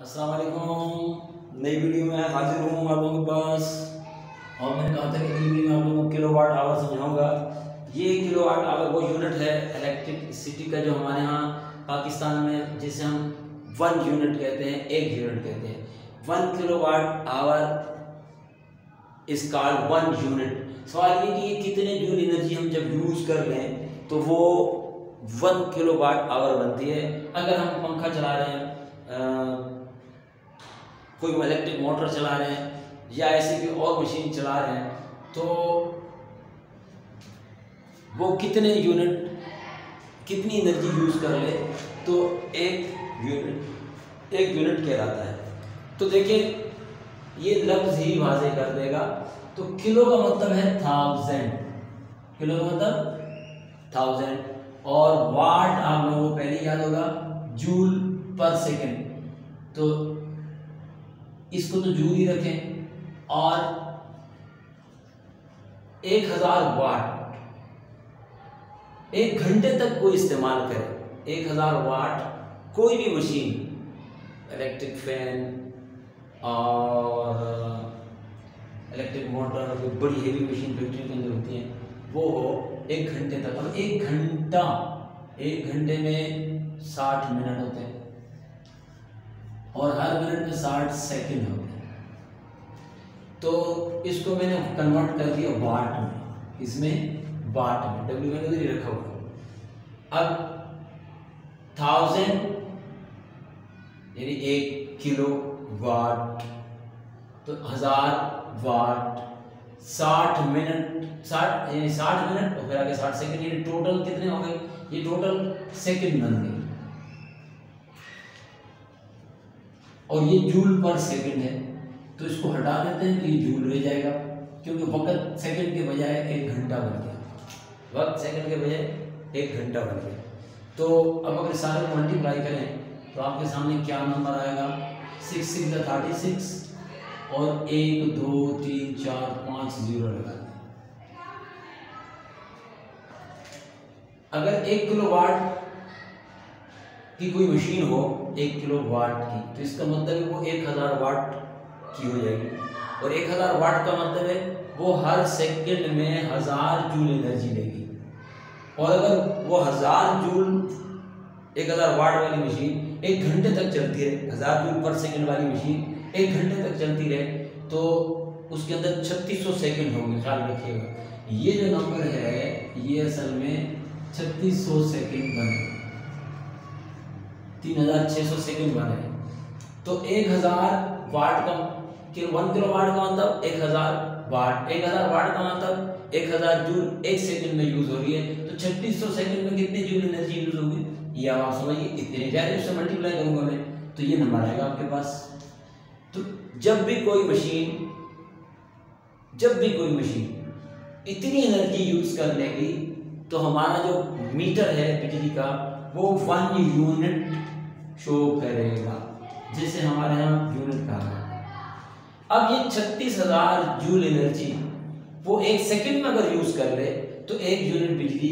अस्सलाम वालेकुम। नई वीडियो में हाजिर हूँ आप लोगों के पास। और मैंने कहा था कि नई वीडियो में आप लोगों को किलोवाट आवर समझाऊंगा। ये किलोवाट आवर वो यूनिट है इलेक्ट्रिसिटी का जो हमारे यहाँ पाकिस्तान में जिसे हम 1 यूनिट कहते हैं, 1 यूनिट कहते हैं। 1 kilowatt hour is called 1 unit. सवाल ये कि कितने जूल एनर्जी हम जब यूज कर रहे हैं तो वो 1 किलोवाट आवर बनती है। अगर हम पंखा चला रहे हैं, कोई इलेक्ट्रिक मोटर चला रहे हैं या ऐसी कोई और मशीन चला रहे हैं तो वो कितने यूनिट कितनी एनर्जी यूज कर ले तो एक यूनिट कहलाता है। तो देखिए ये लफ्ज़ ही वाज़ेह कर देगा। तो किलो का मतलब है 1000, किलो का मतलब 1000 और वाट आप लोगों को पहले याद होगा जूल पर सेकेंड। तो इसको तो जूल ही रखें और 1000 वाट 1 घंटे तक कोई इस्तेमाल करे। 1000 वाट कोई भी मशीन, इलेक्ट्रिक फैन और इलेक्ट्रिक मोटर, कोई बड़ी हेवी मशीन फैक्ट्री के अंदर होती है, वो हो 1 घंटे तक। अब 1 घंटे में 60 मिनट होते हैं और हर मिनट में 60 सेकंड होते हैं। तो इसको मैंने कन्वर्ट कर दिया वाट में, इसमें वाट में डब्ल्यू मैंने उधर ही रखा हुआ। अब 1000 यानी 1 किलो वाट, तो 1000 वाट 60 मिनट, 60 यानी 60 मिनट और फिर आगे 60 सेकंड, यानी टोटल कितने हो गए? ये टोटल सेकंड बन गए। और ये जूल पर सेकंड है तो इसको हटा देते हैं तो ये जूल रह जाएगा, क्योंकि वक्त सेकंड के बजाय 1 घंटा बन गया। वक्त सेकंड के बजाय 1 घंटा बन गया। तो अब अगर सारे मल्टीप्लाई करें तो आपके सामने क्या नंबर आएगा? 6 6 36 और 1 2 3 4 5 0 लगा दें। अगर 1 किलोवाट की कोई मशीन हो 1 किलो वाट की, तो इसका मतलब वो 1000 वाट की हो जाएगी। और 1000 वाट का मतलब है वो हर सेकंड में 1000 जूल एनर्जी लेगी। और अगर वो 1000 वाट वाली मशीन 1 घंटे तक चलती रहे, 1000 जूल पर सेकंड वाली मशीन 1 घंटे तक चलती रहे, तो उसके अंदर 3600 सेकंड होंगे। ख्याल रखिएगा ये जो नंबर है ये असल में 3600 सेकंड बने, 3600 सेकंड बने। तो 1000 वाट का 1 किलो वाट का मतलब 1000 वाट, 1000 वाट का मतलब 1000 जूल 1 सेकंड में यूज हो रही है। तो 3600 सेकंड में कितनी जूल एनर्जी यूज होगी ये आप समझिए। इतने ज्यादा से मल्टीप्लाई करूंगा मैं तो ये नंबर आएगा आपके पास। तो जब भी कोई मशीन इतनी एनर्जी यूज कर लेगी तो हमारा जो मीटर है बिजली का वो 1 यूनिट शो करेगा, जिसे हमारे यहाँ यूनिट कहा जाता है। अब ये 36000 जूल एनर्जी वो 1 सेकंड में अगर यूज कर ले तो 1 यूनिट बिजली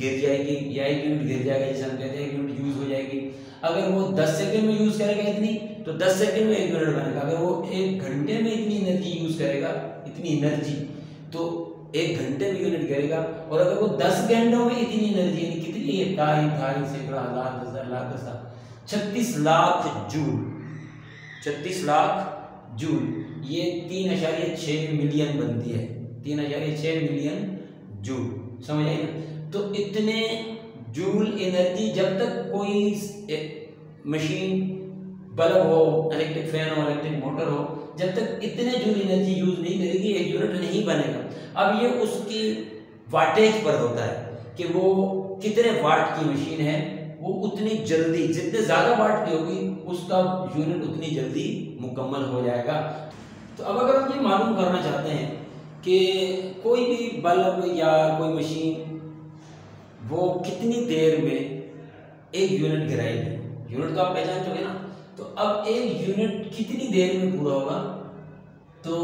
गिर जाएगी या 1 यूनिट गिर जाएगा, जैसे हम कहते हैं 1 यूनिट यूज हो जाएगी। अगर वो 10 सेकंड में यूज करेगा इतनी, तो 10 सेकंड में 1 यूनिट बनेगा। अगर वो 1 घंटे में इतनी एनर्जी यूज करेगा, इतनी एनर्जी, तो 1 घंटे में यूनिट करेगा। और अगर वो 10 घंटों में इतनी एनर्जी, यानी कितनी है? ताई सैकड़ा हजार 10,000 लाख 36 लाख जूल, 36 लाख जूल, ये 3.6 मिलियन बनती है। 3.6 मिलियन जूल, समझ आए ना? तो इतने जूल एनर्जी जब तक कोई मशीन, बल्ब हो, इलेक्ट्रिक फैन हो, इलेक्ट्रिक मोटर हो, जब तक इतने जूल एनर्जी यूज नहीं करेगी 1 यूनिट नहीं बनेगा। अब ये उसकी वाटेज पर होता है कि वो कितने वाट की मशीन है, वो उतनी जल्दी, जितने ज्यादा वाट की होगी उसका यूनिट उतनी जल्दी मुकम्मल हो जाएगा। तो अब अगर हम ये मालूम करना चाहते हैं कि कोई भी बल्ब या कोई मशीन वो कितनी देर में 1 यूनिट गिराएगी, यूनिट तो आप पहचान चुके ना। तो अब 1 यूनिट कितनी देर में पूरा होगा? तो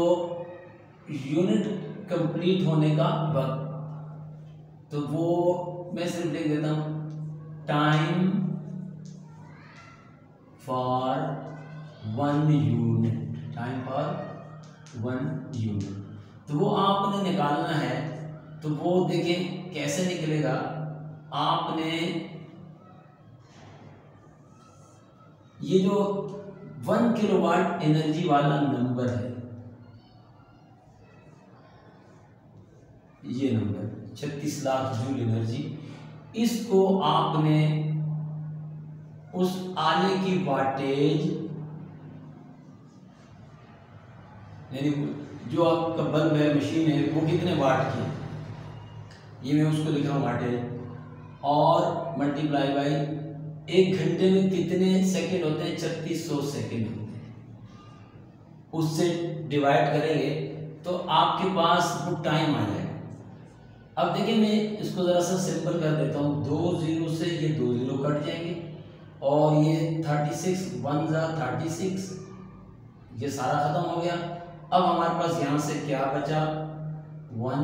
यूनिट कंप्लीट होने का वक्त, तो वो मैं सिर्फ लिख देता हूं टाइम फॉर 1 यूनिट, टाइम पर 1 यूनिट। तो वो आपने निकालना है, तो वो देखें कैसे निकलेगा। आपने ये जो 1 किलोवाट एनर्जी वाला नंबर है, ये नंबर 36 लाख जूल एनर्जी, इसको आपने उस आले की वाटेज, यानी जो आपका बल्ब है, मशीन है, वो कितने वाट की है, ये मैं उसको लिख रहा हूँ वाटेज, और मल्टीप्लाई बाई 1 घंटे में कितने सेकंड होते हैं, 3600 सेकंड होते हैं, उससे डिवाइड करेंगे तो आपके पास वो टाइम आ जाएगा। अब देखिए मैं इसको ज़रा सा सिंपल कर देता हूँ, 2 जीरो से ये 2 जीरो कट जाएंगे, और ये 36 1 जा 36, ये सारा खत्म हो गया। अब हमारे पास यहाँ से क्या बचा, 1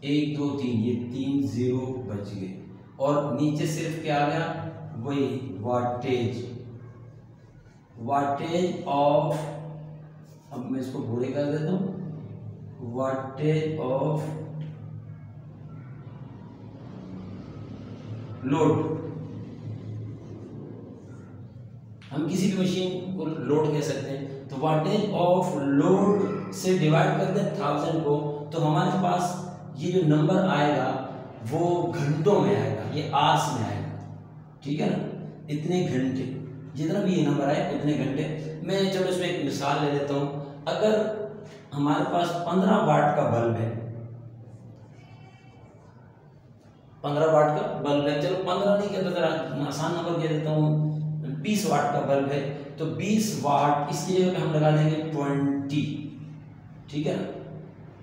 1 2 3, ये 3 जीरो बच गए, और नीचे सिर्फ क्या आ गया, वही वाटेज, वाटेज ऑफ, अब मैं इसको पूरे कर देता हूँ, वाटेज ऑफ लोड। हम किसी भी मशीन को लोड कह सकते हैं, तो वाटेज ऑफ लोड से डिवाइड कर दें 1000 को, तो हमारे पास ये जो नंबर आएगा वो घंटों में आएगा, ये आवर्स में आएगा, ठीक है ना, इतने घंटे, जितना भी ये नंबर आए उतने घंटे। मैं चलो इसमें एक मिसाल ले लेता हूँ। अगर हमारे पास 15 वाट का बल्ब है, 15 वाट का बल्ब है, चलो 15 नहीं कहता, जरा आसान नंबर कह देता हूँ, 20 वाट का बल्ब है, तो 20 वाट इसकी जगह पे हम लगा देंगे 20, ठीक है ना,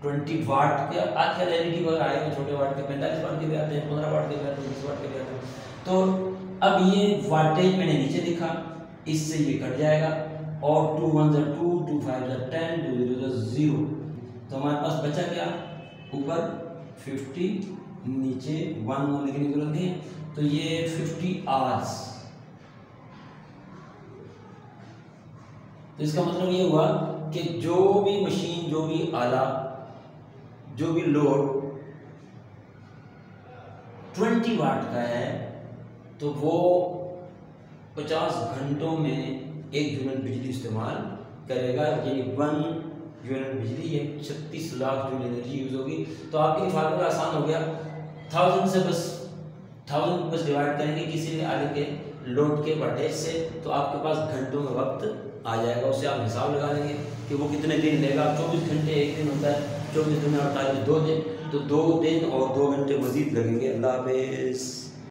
20 वाट के। आजकल एलईडी वगैरह आए हैं छोटे वाट के, 45 वाट के भी आते हैं, 15 वाट के भी आते हैं, 20 वाट के भी आते हैं। तो अब ये वाटेज मैंने नीचे लिखा, इससे ये कट जाएगा, और 2 1 जा 2, 2 5 जा 10, 2 0 जा 0, तो हमारे पास बचा क्या, ऊपर 50, नीचे 1 लिखने की जरूरत नहीं है, तो ये 50 आवर्स। तो इसका मतलब ये हुआ कि जो भी मशीन, जो भी आला, जो भी लोड 20 वाट का है, तो वो 50 घंटों में 1 यूनिट बिजली इस्तेमाल करेगा, यानी 1 यूनिट बिजली, ये 36 लाख जूल एनर्जी यूज होगी। तो आपके लिए फार्मूला आसान हो गया, 1000 से बस डिवाइड करेंगे किसी भी आले के लोड के वाटेज से, तो आपके पास घंटों में वक्त आ जाएगा। उससे आप हिसाब लगा लेंगे कि वो कितने दिन लेगा। 24 घंटे एक दिन होता है, 24 दिन 48 2 दिन, तो 2 दिन और 2 घंटे मजीद लगेंगे। अल्लाह हाफ़िज़।